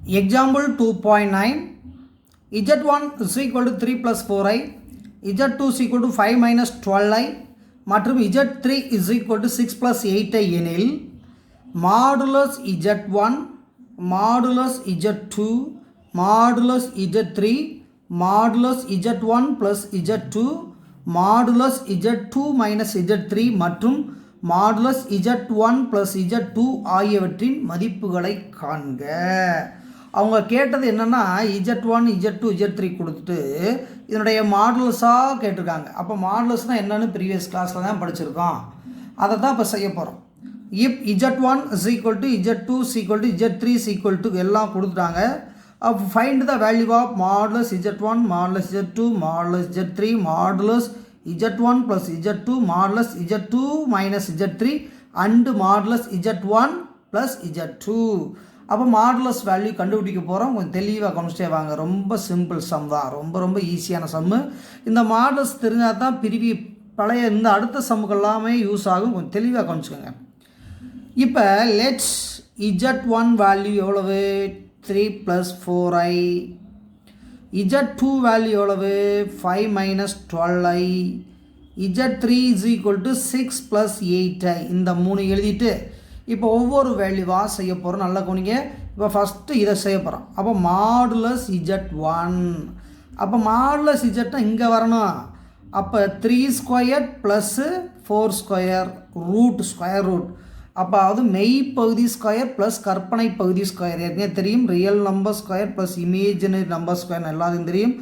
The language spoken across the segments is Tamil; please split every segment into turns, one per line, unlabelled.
Example 2.9, z1 is equal to 3 plus 4i, z2 is equal to 5 minus 12i மற்றும் z3 is equal to 6 plus 8i எனில் modulus z1 modulus z2 modulus z3 modulus z1 plus z2 modulus z2 minus z3 மற்றும் மாடுலஸ் z1 plus z2 ஆகியவற்றின் மதிப்புகளை காண்க. அவங்க கேட்டது என்னென்னா z1 z2 z3 கொடுத்துட்டு இதனுடைய மாடுலஸாக கேட்டிருக்காங்க. அப்போ மாடுலஸ்னால் என்னென்னு ப்ரீவியஸ் கிளாஸில் தான் படிச்சிருக்கோம், அதை தான் இப்போ செய்ய போகிறோம். இப் z1 is equal to z2 is equal to z3 is equal to எல்லாம் கொடுத்துட்டாங்க. அப்போ find the value of modulus z1 modulus z2 modulus z3 modulus z1 plus z2 modulus z2 minus z3 and modulus z1 plus z2. அப்போ மாடுலஸ் வேல்யூ கண்டுபிடிக்க போகிறோம். கொஞ்சம் தெளிவாக கவனிச்சிட்டே வாங்க. ரொம்ப சிம்பிள் சம் தான், ரொம்ப ஈஸியான சம்மு. இந்த மாடுலஸ் தெரிஞ்சால் தான் பழைய இந்த அடுத்த சம்முக்கு எல்லாமே யூஸ் ஆகும். கொஞ்சம் தெளிவாக கவனிச்சுக்கோங்க. இப்போ லெட்ஸ் z1 வேல்யூ எவ்வளவு 3 plus 4i, z2 வேல்யூ எவ்வளவு 5 minus 12i, z3 is equal to 6 plus 8i. இந்த 3 எழுதிட்டு இப்போ ஒவ்வொரு வேல்யூவாக செய்ய போகிறோம். நல்லா கவனிங்க. இப்போ ஃபஸ்ட்டு இதை செய்ய போகிறோம். அப்போ மாடுலஸ் z1, அப்போ மாடுலஸ் z இங்கே வரணும். அப்போ 3 square plus 4 square root square root. அப்போ அது மெய் பகுதி ஸ்கொயர் ப்ளஸ் கற்பனை பகுதி ஸ்கொயர் ஏற்கனவே தெரியும். Real number square plus imaginary number square எல்லாத்தையும் தெரியும்.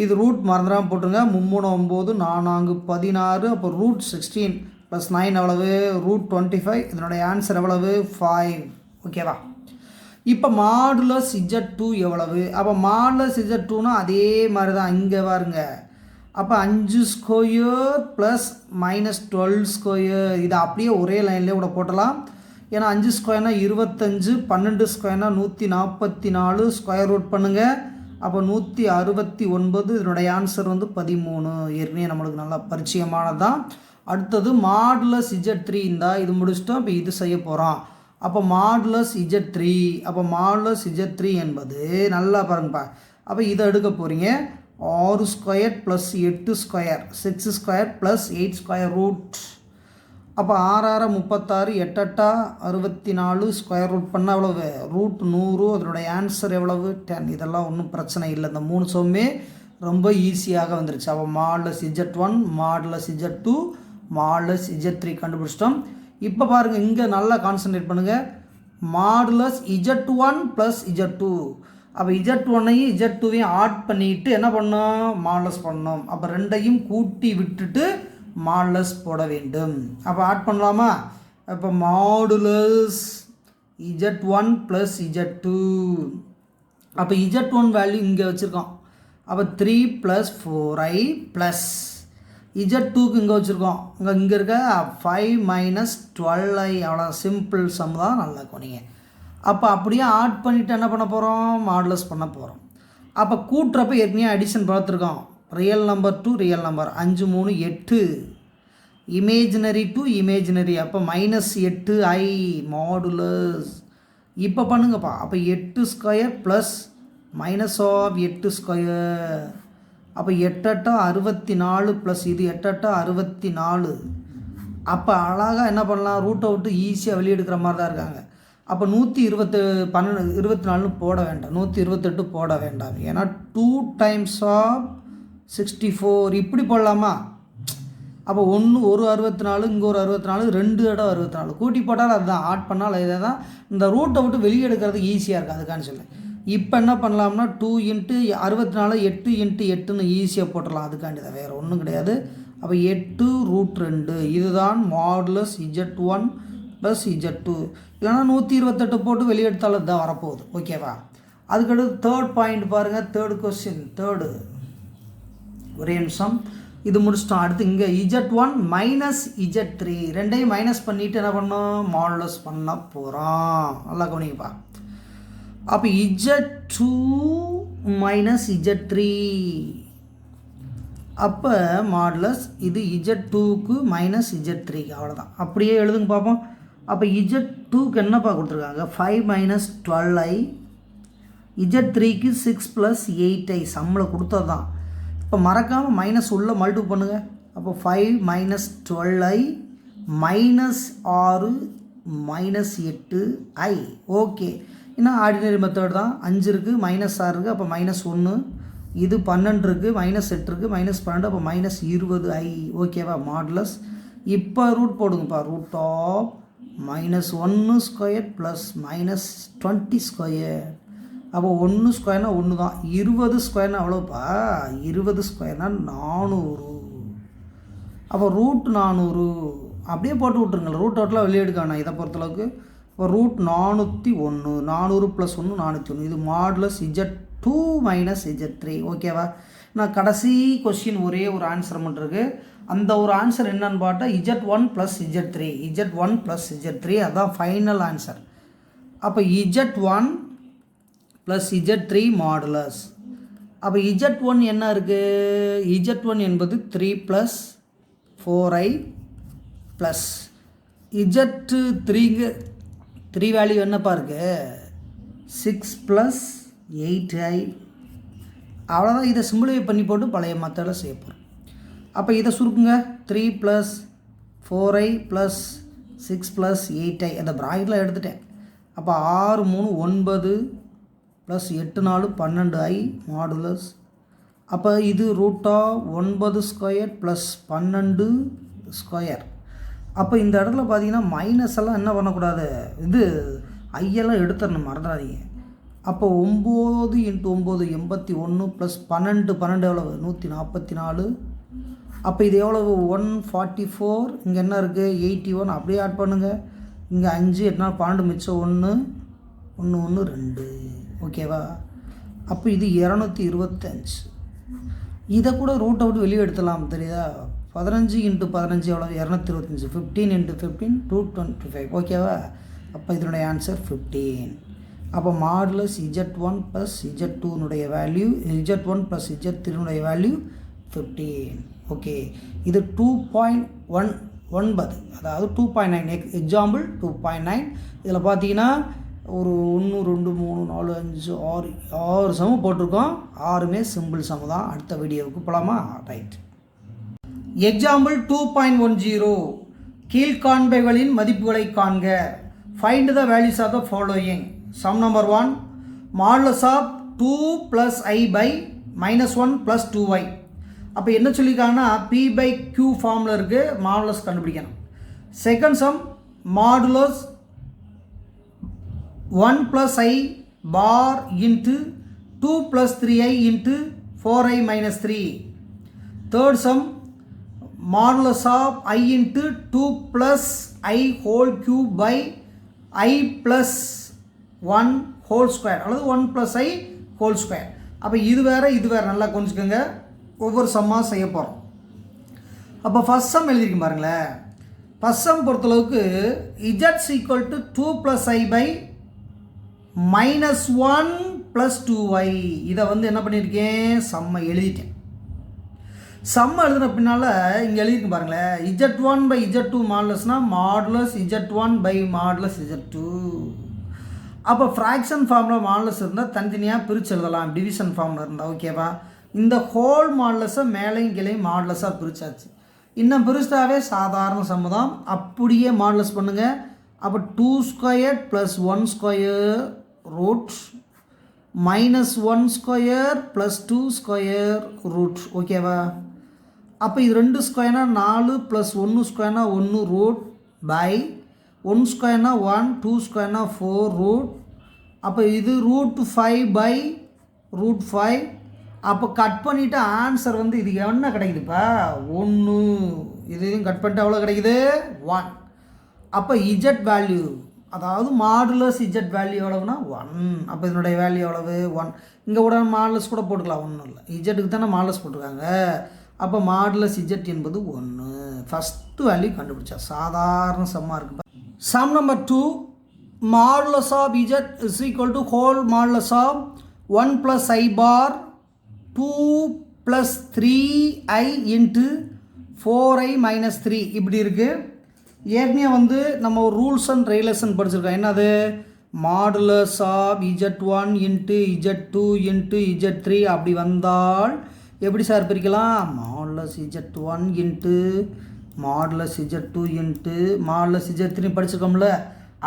இது ரூட் மறந்துடாமல் போட்டுருங்க. 3 9 4 16. அப்போ ரூட் 16 ப்ளஸ் 9 எவ்வளவு ரூட் 25. இதனுடைய ஆன்சர் எவ்வளவு 5. ஓகேவா? இப்போ மாடுலஸ் z2 எவ்வளவு? அப்போ மாடுலஸ் z2னா அதே மாதிரி தான் இங்கே பாருங்க. அப்போ 5 ஸ்கொயர் ப்ளஸ் மைனஸ் 12 ஸ்கொயர். இது அப்படியே ஒரே லைன்லேயே கூட போட்டலாம். ஏன்னா 5 ஸ்கொயர்னா 25, 12 ஸ்கொயர்னா 144. ஸ்கொயர் ரூட் பண்ணுங்கள். அப்போ 169. இதனுடைய ஆன்சர் 13. ஏற்கனவே நம்மளுக்கு நல்லா பரிச்சயமானது தான். அடுத்தது மாடுலஸ் z3 இருந்தால் இது முடிச்சிட்டோம். இப்போ இது செய்ய போகிறோம். அப்போ மாடுலஸ் z3, அப்போ மாடுலஸ் z3 என்பது நல்லா பாருங்கப்பா. அப்போ இதை எடுக்க போகிறீங்க. 6 square plus 8 square 6 square plus 8 square root. அப்போ 6 6 36 8 8 64. ஸ்கொயர் ரூட் பண்ணால் எவ்வளவு ரூட் 100. அதனுடைய ஆன்சர் எவ்வளவு 10. இதெல்லாம் ஒன்றும் பிரச்சனை இல்லை. இந்த 3 சம்மே ரொம்ப ஈஸியாக வந்துருச்சு. அப்போ modulus z1 modulus z2 modulus z3 கண்டுபிடிச்சிட்டோம். இப்போ பாருங்கள், இங்கே நல்லா கான்சன்ட்ரேட் பண்ணுங்கள். Modulus z1 plus z2. அப்போ z1ஐயும் z2வையும் ஆட் பண்ணிவிட்டு என்ன பண்ணோம் மாடுலஸ் பண்ணோம். அப்போ ரெண்டையும் கூட்டி விட்டுட்டு மாடுலஸ் போட வேண்டும். அப்போ ஆட் பண்ணலாமா? அப்போ மாடுலஸ் z1 ப்ளஸ் z2. அப்போ z1 வேல்யூ இங்கே வச்சுருக்கோம். அப்போ 3 ப்ளஸ் 4i ப்ளஸ் z2க்கு இங்கே வச்சுருக்கோம். இங்கே இருக்க 5 மைனஸ் 12i. அவ்வளோ சிம்பிள் சம் தான். நல்லா கொனிங்க. அப்போ அப்படியே ஆட் பண்ணிவிட்டு என்ன பண்ண போகிறோம் மாடுலஸ் பண்ண போகிறோம். அப்போ கூட்டுறப்ப ஏற்கனவே அடிஷன் பார்த்துருக்கோம். Real number to real number 5 3 8, imaginary to imaginary. அப்போ மைனஸ் 8i மாடுலஸ். இப்போ பண்ணுங்கப்பா. அப்போ 8 square plus minus of 8 square. அப்போ 8 8 64 ப்ளஸ் இது 8 8 64. அப்போ அழகாக என்ன பண்ணலாம் ரூட்டை விட்டு ஈஸியாக வெளியே எடுக்கிற மாதிரி தான் இருக்காங்க. அப்போ 124 போட வேண்டாம், 128 போட வேண்டாம். ஏன்னா 2 டைம்ஸ் ஆஃப் 64 இப்படி போடலாமா? அப்போ ஒரு 64 இங்கே ஒரு 64 2 இடம் 64 கூட்டி போட்டால் அதுதான் ஆட் பண்ணால் இதை தான். இந்த ரூட்டை விட்டு வெளியே எடுக்கிறதுக்கு ஈஸியாக இருக்குது அதுக்கான்னு சொல்லி. இப்போ என்ன பண்ணலாம்னா 2 × 64 8 × 8ன்னு ஈஸியாக போட்டுடலாம். அதுக்காண்டி தான், வேறு ஒன்றும் கிடையாது. அப்போ 8 ரூட் 2. இதுதான் மாடுலஸ் z1 ப்ளஸ் z2. இல்லைனா 128 போட்டு வெளியே எடுத்தாலும் தான் வரப்போகுது. ஓகேவா? அதுக்கடுத்து தேர்ட் பாயிண்ட் பாருங்கள். தேர்டு கொஸ்டின், தேர்டு ஒரே நிமிஷம் இது முடிச்சிட்டோம். அடுத்து இங்கே z1 மைனஸ் z3 ரெண்டையும் மைனஸ் பண்ணிவிட்டு என்ன பண்ணோம் மாடுலஸ் பண்ண போகிறோம். நல்லா கவனிங்கப்பா. அப்போ z2 மைனஸ் z3. அப்போ மாடுலஸ் இது z2க்கு மைனஸ் z3. அவ்வளோதான். அப்படியே எழுதுங்க பார்ப்போம். அப்போ z2க்கு என்னப்பா கொடுத்துருக்காங்க 5 மைனஸ் 12i Z3க்கு 6 + 8i சம்மில் கொடுத்தது தான். இப்போ மறக்காமல் மைனஸ் உள்ள மல்டிபிள் பண்ணுங்கள். அப்போ 5 - 12i -6 -8i. ஓகே, இன்னும் ஆர்டினரி மெத்தட் தான். 5 இருக்குது, -6 இருக்குது, அப்போ -1. இது 12 இருக்குது, -8 இருக்குது, -12, அப்போ -20i. ஓகேவா? மாடுலஸ். இப்போ ரூட் போடுங்கப்பா. √(-1² + -20²). அப்போ 1 ஸ்கொயர்னா 1 தான். 20 ஸ்கொயர்னா எவ்வளோப்பா? 20 ஸ்கொயர்னா 400. அப்போ √400 அப்படியே போட்டு விட்ருங்க. ரூட் டோட்டலாக வெளியே எடுக்கணும் இதை பொறுத்தளவுக்கு. இப்போ √401, 400 + 1 401. இது மாடுலஸ் Z2 - Z3. ஓகேவா? நான் கடைசி கொஸ்டின் ஒரே ஒரு ஆன்சர் மட்டும் இருக்குது. அந்த ஒரு ஆன்சர் என்னன்னு பார்த்தா Z1 + Z3. Z1 + Z3 அதுதான் ஃபைனல் ஆன்சர். அப்போ Z1 + Z3 மாடுலஸ். அப்போ Z1 என்ன இருக்குது? Z1 என்பது 3 + 4i ப்ளஸ் Z3க்கு 3 வேல்யூ என்னப்பா இருக்குது? 6 + 8i. அவ்வளோதான். இதை சிம்பிளிஃபை பண்ணி போட்டு பழைய மெத்தடில் செய்ய போகிறோம். அப்போ இதை சுருக்குங்க. 3 + 4i + 6 + 8i அந்த ப்ராக்கெட்டில் எடுத்துட்டேன். அப்போ 6 3 9 + 8 4 12i மாடுலஸ். அப்போ இது √9² + 12². அப்போ இந்த இடத்துல பார்த்தீங்கன்னா மைனஸ் எல்லாம் என்ன பண்ணக்கூடாது, இது ஐயெல்லாம் எடுத்துடணும், மறந்துடாதீங்க. அப்போ 9 × 9 81 + 12 12 எவ்வளவு? 144. அப்போ இது எவ்வளவு? 144. இங்கே என்ன இருக்குது? 81. அப்படியே ஆட் பண்ணுங்கள். இங்கே 5 8 4 12 மிச்சம் 1 1 1 2. ஓகேவா? அப்போ இது 225. இதை கூட ரூட்டை விட்டு வெளியே எடுத்துடலாம், தெரியுதா? 15 × 15 எவ்வளோ? 225. 15 × 15 225. ஓகேவா? அப்போ இதனுடைய ஆன்சர் 15. அப்போ modulus Z1 + Z2 value, Z1 + Z3 value 15. Okay, இது 2.19, அதாவது 2.9. எக்ஸாம்பிள் 2.9. இதில் பார்த்தீங்கன்னா ஒரு 1 2 3 4 5 6 சமம் போட்டிருக்கோம். 6மே சிம்பிள் சமம் தான். அடுத்த வீடியோவுக்கு போகலாமா? ரைட். எக்ஸாம்பிள் 2.10. கீழ்காண்பவைகளின் மதிப்புகளை காண்க. Find the values of the following. Sum number 1, modulus of 2 + i / -1 + 2i. அப்போ என்ன சொல்லியிருக்காங்கன்னா P/Q ஃபார்மில் இருக்குது, மாடுலஸ் கண்டுபிடிக்கணும். Second sum, modulus 1 + i bar × 2 + 3i × 4i - 3. Third sum, modulus of i × 2 + i whole³ / i + 1 whole² அல்லது 1 + i whole². அப்போ இது வேறு இது வேறு, நல்லா கொஞ்சிக்கோங்க. ஒவ்வொரு சம்மாக செய்ய போகிறோம். அப்போ ஃபஸ்ட் சம் எழுதிருக்கு பாருங்களேன். ஃபஸ்ட் சம் பொறுத்தளவுக்கு Z = 2 + i / -1 + 2i. இதை வந்து என்ன பண்ணியிருக்கேன்? சம்மை எழுதிட்டேன். சம் எழுதுன பின்னால் இங்கே எழுதிருக்கு பாருங்களேன். Z1 / Z2 மாடுலஸ்னால் modulus Z1 / modulus Z2. அப்போ ஃப்ராக்ஷன் ஃபார்மில் மாடுலஸ் இருந்தால் தனித்தனியாக பிரித்து எழுதலாம், டிவிஷன் ஃபார்மில் இருந்தால். ஓகேவா? இந்த ஹோல் மாடுலஸை மேலையும் கீழையும் மாடுலஸாக பிரித்தாச்சு. இன்னும் பிரிச்சிட்டாவே சாதாரண சம்மு தான். அப்படியே மாடுலஸ் பண்ணுங்கள். அப்போ 2² + 1² ரூட் -1² + 2² ரூட். ஓகேவா? அப்போ இது 2 ஸ்கொயர்னா 4 + 1 ஸ்கொயர்னா 1 ரூட் பை 1 ஸ்கொயர்னா 1 2 ஸ்கொயர்னா 4 ரூட். அப்போ இது √5 / √5. அப்போ கட் பண்ணிவிட்டு ஆன்சர் வந்து இது என்ன கிடைக்குதுப்பா? 1. இதையும் கட் பண்ணிட்டு எவ்வளோ கிடைக்குது? 1. அப்போ Z வேல்யூ, அதாவது மாடுலஸ் Z வேல்யூ எவ்வளவுனா 1. அப்போ இதனுடைய வேல்யூ எவ்வளவு? 1. இங்கே கூட மாடுலஸ் கூட போட்டுக்கலாம், ஒன்றும் இல்லை. Zக்கு தானே மாடுலஸ் போட்டிருக்காங்க. அப்போ மாடுலஸ் Z என்பது 1. ஃபஸ்ட்டு வேல்யூ கண்டுபிடிச்சா. சாதாரண சம்மாக இருக்குது. Sum number 2, modulus of Z = whole modulus of 1 + i bar 2 + 3i × 4i - 3 இப்படி இருக்குது. ஏற்கனவே வந்து நம்ம ஒரு ரூல்ஸ் அண்ட் ரெகுலேஷன் படிச்சிருக்கோம். என்னது? Modulus of Z1 into Z2 into Z3 அப்படி வந்தால் எப்படி சார் பிரிக்கலாம்? Modulus Z1 into modulus Z2 into modulus Z3 படிச்சிருக்கோம்ல,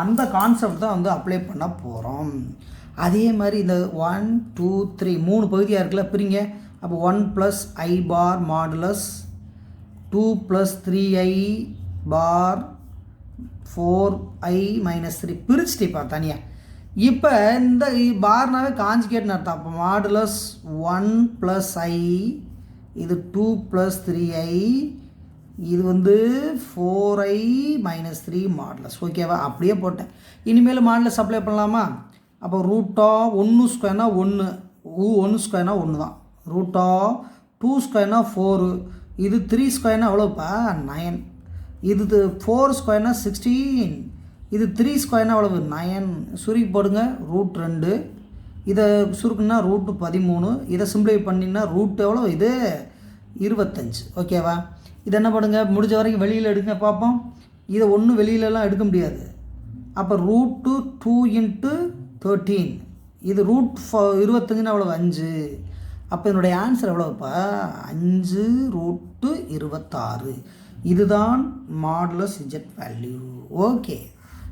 அந்த கான்செப்ட் தான் வந்து அப்ளை பண்ண போகிறோம். அதே மாதிரி இந்த 1 2 3 3 பகுதியாக இருக்குல்ல, பிரிங்க. அப்போ 1 ப்ளஸ் ஐ பார் மாடுலஸ் 2 ப்ளஸ் 3i பார் 4i மைனஸ் 3 பிரிச்சுட்டேப்பா தனியாக. இப்போ இந்த பார்னாவே காஞ்சிகேட்னு அர்த்தம். அப்போ மாடுலஸ் 1 ப்ளஸ் ஐ, இது 2 ப்ளஸ் 3i, இது வந்து 4i மைனஸ் 3 மாடுலஸ். ஓகேவா? அப்படியே போட்டேன். இனிமேல் மாடுலஸ் அப்ளை பண்ணலாமா? அப்போ ரூட் ஆஃப் 1 ஸ்கொயர்னா 1, 1 ஸ்கொயர்னா 1 தான். ரூட் ஆஃப் 2 ஸ்கொயர்னா 4, இது 3 ஸ்கொயர்னா எவ்வளோப்பா? 9, இது 4 ஸ்கொயர்னா 16, இது 3 ஸ்கொயர்னா எவ்வளவு? 9. சுருக்கி போடுங்க. ரூட் 2, இதை சுருக்குன்னா ரூட்டு 13, இதை சிம்பிளை பண்ணிங்கன்னா ரூட் எவ்வளோ? இது 25. ஓகேவா? இது என்ன பண்ணுங்க, முடிஞ்ச வரைக்கும் வெளியில் எடுங்க பார்ப்போம். இதை ஒன்றும் வெளியிலலாம் எடுக்க முடியாது. அப்போ ரூட்டு 2 இன்ட்டு 13, இது ரூட் 25ன்னா எவ்வளோ? 5. அப்போ என்னுடைய ஆன்சர் எவ்வளோப்பா? 5 ரூட்டு 26. இதுதான் மாடுலஸ் Z வேல்யூ. ஓகே,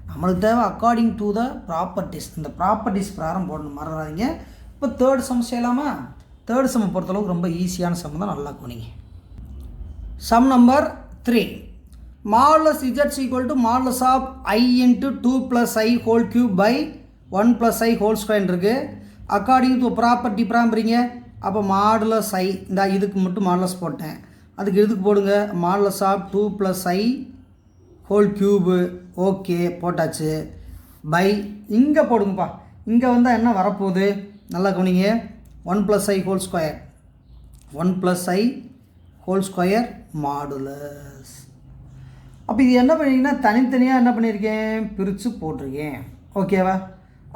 நம்மளுக்கு தேவை அக்கார்டிங் டு த ப்ராப்பர்ட்டிஸ். இந்த ப்ராப்பர்ட்டிஸ் பிரகாரம் போடணும், மறந்துடாதீங்க. இப்போ தேர்ட் சம் செய்யலாமா? தேர்ட் சம்மை பொறுத்தளவுக்கு ரொம்ப ஈஸியான சம் தான், நல்லா கோனிங்க. Sum number 3. Modulus Z equal to modulus of I into 2 plus i whole cube by 1 plus i whole square இருக்குது. அக்கார்டிங் டு ப்ராப்பர்ட்டி பிராம்பரிங்க. அப்போ மாடுலஸ் ஐ, இந்த இதுக்கு மட்டும் மாடுலஸ் போட்டேன். அதுக்கு எதுக்கு போடுங்க? Modulus of 2 plus i whole cube. Okay, போட்டாச்சு. பை இங்கே போடுங்கப்பா. இங்கே வந்தால் என்ன வரப்போகுது? நல்லா கவனிங்க. 1 plus i whole square, 1 plus i whole square modulus. அப்போ இது என்ன பண்ணிங்கன்னா தனித்தனியாக என்ன பண்ணியிருக்கேன்? பிரித்து போட்டிருக்கேன். ஓகேவா?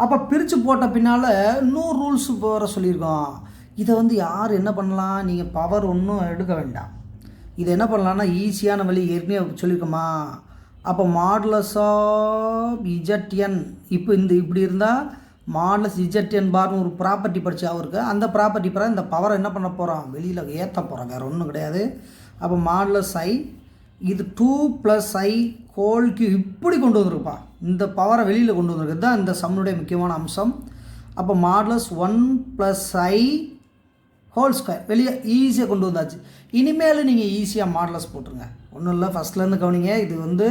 அப்போ பிரித்து போட்ட பின்னால் இன்னும் ரூல்ஸ் போகிற சொல்லியிருக்கோம். இதை வந்து யார் என்ன பண்ணலாம்? நீங்கள் பவர் ஒன்றும் எடுக்க வேண்டாம். இதை என்ன பண்ணலான்னா ஈஸியான வழி ஏற்கனவே சொல்லியிருக்கோமா? அப்போ மாடுலஸ் ஆஃப் ZN, இப்போ இப்படி இருந்தால் மாடுலஸ் ZN பார்னு ஒரு ப்ராப்பர்ட்டி படித்து அவருக்கு, அந்த ப்ராப்பர்ட்டி பிறகு இந்த பவரை என்ன பண்ண போகிறோம்? வெளியில் ஏற்ற போகிறோம், வேறு ஒன்றும் கிடையாது. அப்போ மாடுலஸ் ஐ, இது 2 ப்ளஸ் ஐ ஹோல் கியூ இப்படி கொண்டு வந்துருப்பா. இந்த பவரை வெளியில் கொண்டு வந்துருக்கு தான் இந்த சம்முடைய முக்கியமான அம்சம். அப்போ modulus 1 plus i whole square வெளியே ஈஸியாக கொண்டு வந்தாச்சு. இனிமேல் நீங்கள் ஈஸியாக மாடுலஸ் போட்டுருங்க, ஒன்றும் இல்லை. ஃபஸ்ட்லேருந்து கவனிங்க. இது வந்து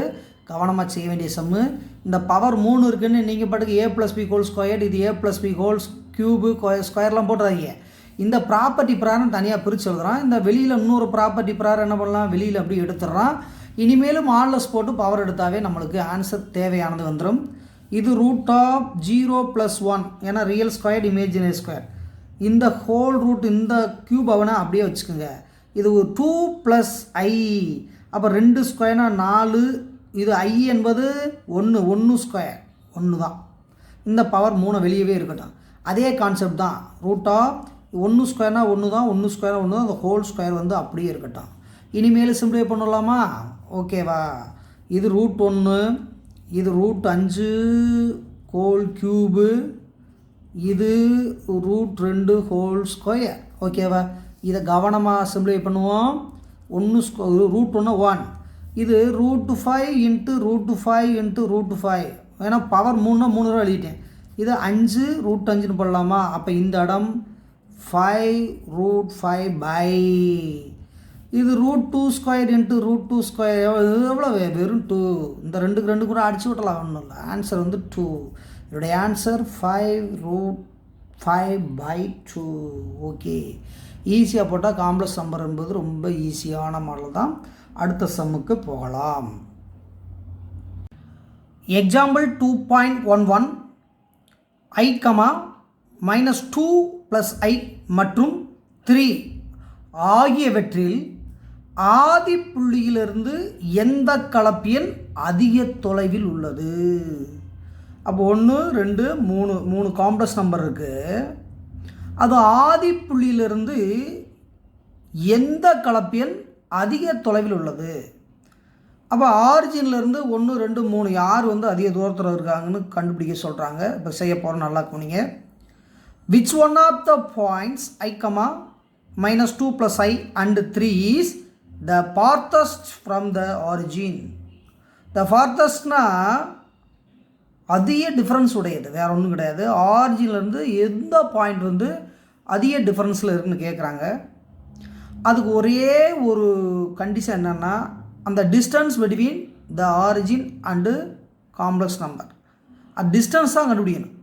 கவனமாக செய்ய வேண்டிய சம்மு. இந்த பவர் 3 இருக்குதுன்னு நீங்கள் பாட்டுக்கு a plus b whole square, இது a plus b whole cube ஸ்கொயர்லாம் போட்டுறாதீங்க. இந்த ப்ராப்பர்ட்டி பிரகாரம் தனியாக பிரித்து எழுதுறான். இந்த வெளியில் இன்னொரு ப்ராப்பர்ட்டி பிரகாரம் என்ன பண்ணலாம்? வெளியில் அப்படி எடுத்துடுறான். இனிமேலும் மாடுலஸ் போட்டு பவர் எடுத்தாவே நம்மளுக்கு ஆன்சர் தேவையானது வந்துடும். இது ரூட் ஆஃப் 0 ப்ளஸ் 1, ஏன்னா ரியல் ஸ்கொயர் இமேஜினரி ஸ்கொயர். இந்த ஹோல் ரூட் இந்த க்யூப் அவனை அப்படியே வச்சுக்கோங்க. இது 2 ப்ளஸ் ஐ, அப்போ 2 ஸ்கொயர்னா 4, இது ஐ என்பது 1 ஸ்கொயர் 1 தான். இந்த பவர் 3 வெளியவே இருக்கட்டும். அதே கான்செப்ட் தான். ரூட் ஆஃப் 1 ஸ்கொயர்னா 1 தான், 1 ஸ்கொயர் 1 தான், அந்த ஹோல் ஸ்கொயர் வந்து அப்படியே இருக்கட்டும். இனிமேல் சிம்பிளை பண்ணலாமா? ஓகேவா? இது ரூட் 1, இது ரூட் 5 ஹோல் க்யூபு, இது ரூட் 2 ஹோல் ஸ்கொயர். ஓகேவா? இதை கவனமாக சிம்பிளை பண்ணுவோம். ரூட் 1 1, இது root 5 into root 5 into root 5, ஏன்னா பவர் 3னா 3 ரூபா எழுதிட்டேன். இது 5 ரூட் 5ன்னு போடலாமா? அப்போ இந்த இடம் 5 ரூட் 5 பை, இது root 2 square into root 2 square எவ்வளோ? வெறும் 2. இந்த 2 கூட அடிச்சு விட்டலாம், ஒன்றும் இல்லை. ஆன்சர் வந்து 2. என்னுடைய ஆன்சர் 5 ரூட் 5 பை 2. ஓகே, ஈஸியாக போட்டால் காம்ப்ளெக்ஸ் நம்பர் என்பது ரொம்ப ஈஸியான மாடல் தான். அடுத்த சம்முக்கு போகலாம். எக்ஸாம்பிள் 2.11 i, -2 + i மற்றும் 3 ஆகியவற்றில் ஆதி புள்ளியிலிருந்து எந்த கலப்பியன் அதிக தொலைவில் உள்ளது? அப்போ 1 2 3 காம்ப்ளெக்ஸ் நம்பர் இருக்குது. அது ஆதி புள்ளியிலிருந்து எந்த கலப்பியன் அதிக தொலைவில் உள்ளது? அப்போ ஆரிஜின்லேருந்து 1 2 3 யார் வந்து அதிக தூரத்தில் இருக்காங்கன்னு கண்டுபிடிக்க சொல்கிறாங்க. இப்போ செய்ய போகிறோம், நல்லா இருக்குங்க. Which one of the points I, -2 + I and 3 is the farthest from the origin. The farthestனா அதிக டிஃப்ரென்ஸ் உடையது, வேறு ஒன்றும் கிடையாது. ஆரிஜின்லேருந்து எந்த பாயிண்ட் வந்து அதிக டிஃப்ரென்ஸில் இருக்குதுன்னு கேட்குறாங்க. அதுக்கு ஒரே ஒரு கண்டிஷன் என்னென்னா, அந்த distance between the origin and complex number, அது டிஸ்டன்ஸ் தான் கண்டுபிடிக்கணும்.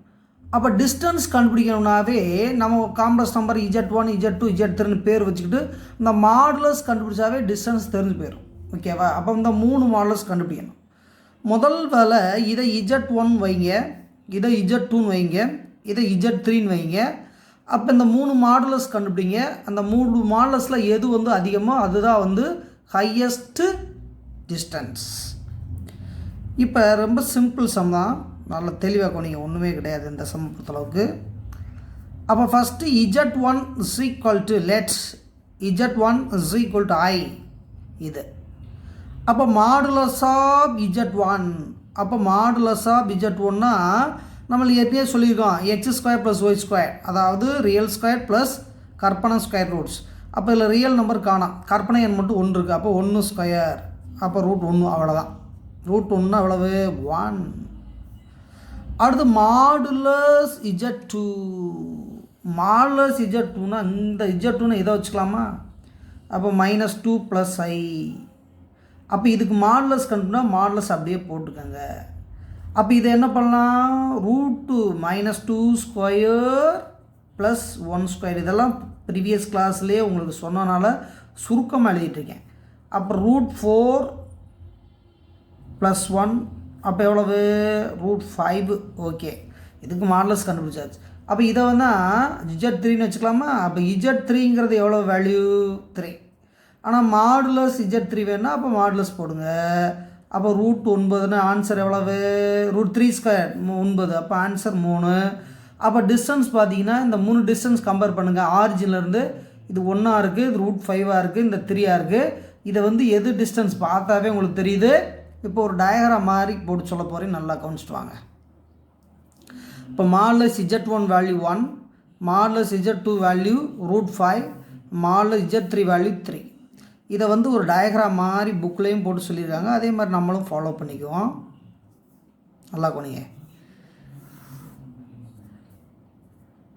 அப்போ டிஸ்டன்ஸ் கண்டுபிடிக்கணும்னாவே நம்ம காம்ப்ளெக்ஸ் நம்பர் Z1 Z2 Z3ன்னு பேர் வச்சுக்கிட்டு இந்த மாடுலஸ் கண்டுபிடிச்சாவே டிஸ்டன்ஸ் தெரிஞ்சு போயிடும். ஓகேவா? அப்போ இந்த 3 மாடுலஸ் கண்டுபிடிக்கணும். முதல் வேலை இதை Z1 வைங்க, இதை Z2ன்னு வைங்க, இதை Z3ன்னு வைங்க. அப்போ இந்த 3 மாடுலஸ் கண்டுபிடிங்க. அந்த 3 மாடுலஸில் எது வந்து அதிகமோ அதுதான் வந்து ஹையஸ்ட்டு டிஸ்டன்ஸ். இப்போ ரொம்ப சிம்பிள் சம் தான், நல்லா தெளிவாக கொண்டீங்க, ஒன்றுமே கிடையாது இந்த சம் பொறுத்தளவுக்கு. அப்போ first Z1 = let's Z1 = I இது. அப்போ மாடுலஸ் ஆஃப் Z1, அப்போ மாடுலஸ் ஆஃப் Z1னா நம்மளுக்கு ஏற்கனவே சொல்லியிருக்கோம், x² + y², அதாவது ரியல் ஸ்கொயர் ப்ளஸ் கற்பனை ஸ்கொயர் ரூட்ஸ். அப்போ இதில் ரியல் நம்பர் காணாம், கற்பனை எண் மட்டும் 1 இருக்குது. அப்போ 1², அப்போ √1, அவ்வளோதான். √1 அவ்வளவு 1. அடுத்து மாடுலஸ் Z2. மாடுலஸ் Z2னா இந்த Z2ன்னு இதை வச்சுக்கலாமா? அப்போ -2 + I. அப்போ இதுக்கு மாடுலஸ் கண்டுனா மாடுலஸ் அப்படியே போட்டுக்கோங்க. அப்போ இதை என்ன பண்ணலாம், √2 + 1² இதெல்லாம் ப்ரீவியஸ் கிளாஸ்லேயே உங்களுக்கு சொன்னனால சுருக்கமாக எழுதிட்டுருக்கேன். அப்போ √4 + 1, அப்போ எவ்வளவு √5. ஓகே, இதுக்கு மாடுலஸ் கண்டுபிடிச்சாச்சு. அப்போ இதை வந்து Z3ன்னு வச்சுக்கலாமா? அப்போ Z3ங்கிறது எவ்வளோ வேல்யூ 3. ஆனால் மாடுலஸ் Z3 வேணுன்னா அப்போ மாடுலஸ் போடுங்க. அப்போ √9ன்னு ஆன்சர் எவ்வளவு, √3² 9, அப்போ ஆன்சர் 3. அப்போ டிஸ்டன்ஸ் பார்த்தீங்கன்னா இந்த 3 டிஸ்டன்ஸ் கம்பேர் பண்ணுங்கள். ஆரிஜின்லேருந்து இது 1 இருக்குது, இது √5 இருக்குது, இந்த 3 இருக்குது. இதை வந்து எது டிஸ்டன்ஸ் பார்த்தாவே உங்களுக்கு தெரியுது. இப்போ ஒரு டயக்ராம் மாதிரி போட்டு சொல்ல போகிறேன், நல்லா கவனிச்சிட்டு வாங்க. இப்போ modulus Z1 value 1, modulus Z2 value √5, modulus Z3 value 3. இதை வந்து ஒரு டயக்ராம் மாதிரி புக்லேயும் போட்டு சொல்லியிருக்காங்க, அதே மாதிரி நம்மளும் ஃபாலோ பண்ணிக்குவோம். நல்லா கொனிங்க.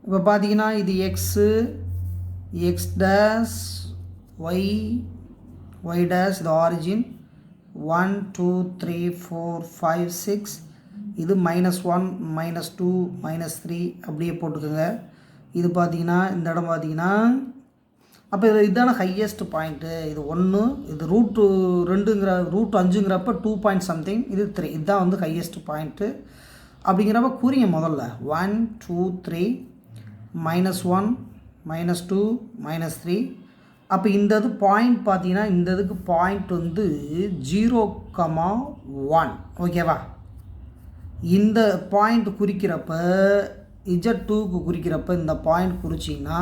இப்போ பார்த்தீங்கன்னா இது எக்ஸு, x', y, y', இது ஆரிஜின் 1 2 3 4 5 6. இது -1 -2 -3 அப்படியே போட்டுக்கோங்க. இது பார்த்தீங்கன்னா இந்த இடம் பார்த்தீங்கன்னா அப்போ இதுதான ஹையஸ்ட் பாயிண்ட்டு. இது 1, இது √2ங்கிற √5ங்கிறப்ப 2 பாயிண்ட் சம்திங், இது 3, இதுதான் வந்து ஹையஸ்ட் பாயிண்ட்டு. அப்படிங்கிறப்ப கூறிங்க முதல்ல 1 2 3 -1 -2 -3. அப்போ இந்த இது பாயிண்ட் பார்த்தீங்கன்னா இந்த இதுக்கு பாயிண்ட் வந்து 0,1. ஓகேவா? இந்த பாயிண்ட் குறிக்கிறப்ப Z2க்கு குறிக்கிறப்ப இந்த பாயிண்ட் குறிச்சிங்கன்னா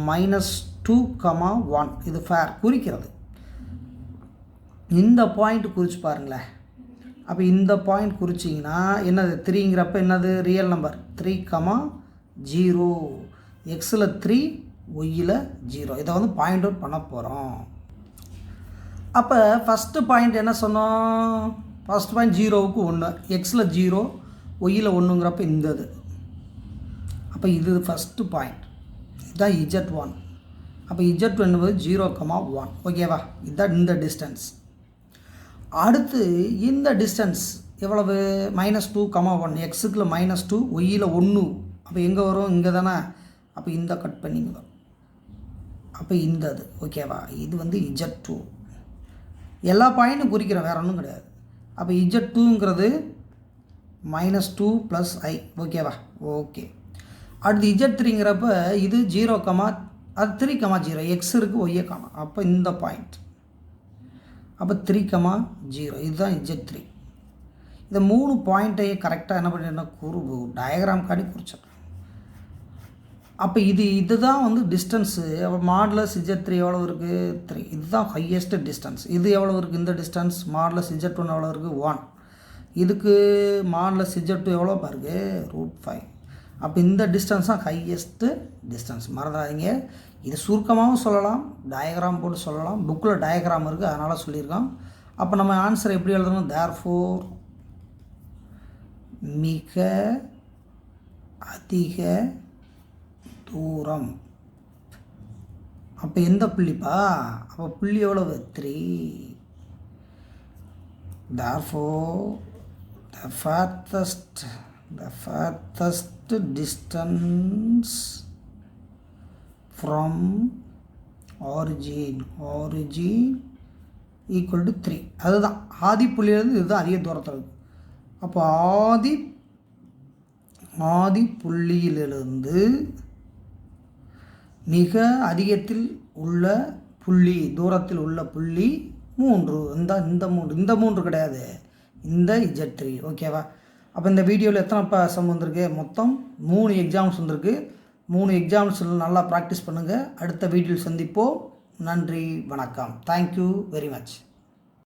-2,1 இது ஃபேர் குறிக்கிறது. இந்த பாயிண்ட் குறித்து பாருங்களேன். அப்போ இந்த பாயிண்ட் குறிச்சிங்கன்னா என்னது 3ங்கிறப்ப என்னது ரியல் நம்பர் 3,0, எக்ஸில் 3 ஒய்யில் 0. இதை வந்து பாயிண்ட் அவுட் பண்ண போகிறோம். அப்போ ஃபஸ்ட்டு பாயிண்ட் என்ன சொன்னோம், ஃபஸ்ட் பாயிண்ட் 0க்கு 1, எக்ஸில் 0 ஒய்யில் 1ங்கிறப்ப இந்த இது. அப்போ இது ஃபஸ்ட்டு பாயிண்ட், இதுதான் Z1. அப்போ Z2 என்பது 0,1. ஓகேவா? இதுதான் இந்த டிஸ்டன்ஸ். அடுத்து இந்த டிஸ்டன்ஸ் எவ்வளவு -2,1, எக்ஸுக்குள்ள -2 ஒய்யில் 1. அப்போ எங்கே வரும், இங்கே தானே. அப்போ இந்த கட் பண்ணிங்க, அப்போ இந்த இது. ஓகேவா? இது வந்து Z2. எல்லா பாயிண்ட்டும் குறிக்கிறோம், வேறு ஒன்றும் கிடையாது. அப்போ Z2ங்கிறது -2 + I. ஓகேவா? ஓகே. அடுத்து Z3ங்கிறப்ப இது 0, அது 3,0, எக்ஸ் இருக்குது ஒய்யை காணும். அப்போ இந்த பாயிண்ட் அப்போ 3,0, இதுதான் Z3. இந்த 3 பாயிண்ட்டையே கரெக்டாக என்ன பண்ணிட்டேன்னா டயக்ராம் காட்டி குறிச்சிடலாம். அப்போ இதுதான் வந்து டிஸ்டன்ஸு. மாடுலஸ் Z3 எவ்வளோ இருக்குது? 3. இதுதான் ஹையஸ்ட் டிஸ்டன்ஸ். இது எவ்வளோ இருக்குது? இந்த டிஸ்டன்ஸ் மாடுலஸ் Z1 எவ்வளோ இருக்குது? 1. இதுக்கு மாடுலஸ் Z2 எவ்வளோ பாருங்க? √5. அப்போ இந்த டிஸ்டன்ஸ் தான் ஹையஸ்ட்டு டிஸ்டன்ஸ். மறந்துடாதீங்க. இது சுருக்கமாகவும் சொல்லலாம், டயக்ராம் போட்டு சொல்லலாம். புக்கில் டயக்ராம் இருக்குது, அதனால் சொல்லியிருக்கோம். அப்போ நம்ம ஆன்சரை எப்படி எழுதணும்? தேர்ஃபோர் மிக அதிக தூரம். அப்போ எந்த புள்ளிப்பா? அப்போ புள்ளி எவ்வளவு? 3. therefore the farthest distance from origin equal to 3. அதுதான் ஆதி புள்ளியிலிருந்து இதுதான் அதிக தூரத்தில் இருக்குது. அப்போ ஆதி புள்ளியிலிருந்து மிக அதிகத்தில் உள்ள புள்ளி, தூரத்தில் உள்ள புள்ளி 3. இந்த மூன்று கிடையாது, இந்த Z3. ஓகேவா? அப்போ இந்த வீடியோவில் எத்தனை சம் வந்திருக்கு? மொத்தம் 3 எக்ஸாம்ஸ் வந்திருக்கு. 3 எக்ஸாம்ஸில் நல்லா ப்ராக்டிஸ் பண்ணுங்கள். அடுத்த வீடியோவில் சந்திப்போம். நன்றி, வணக்கம். Thank you very much.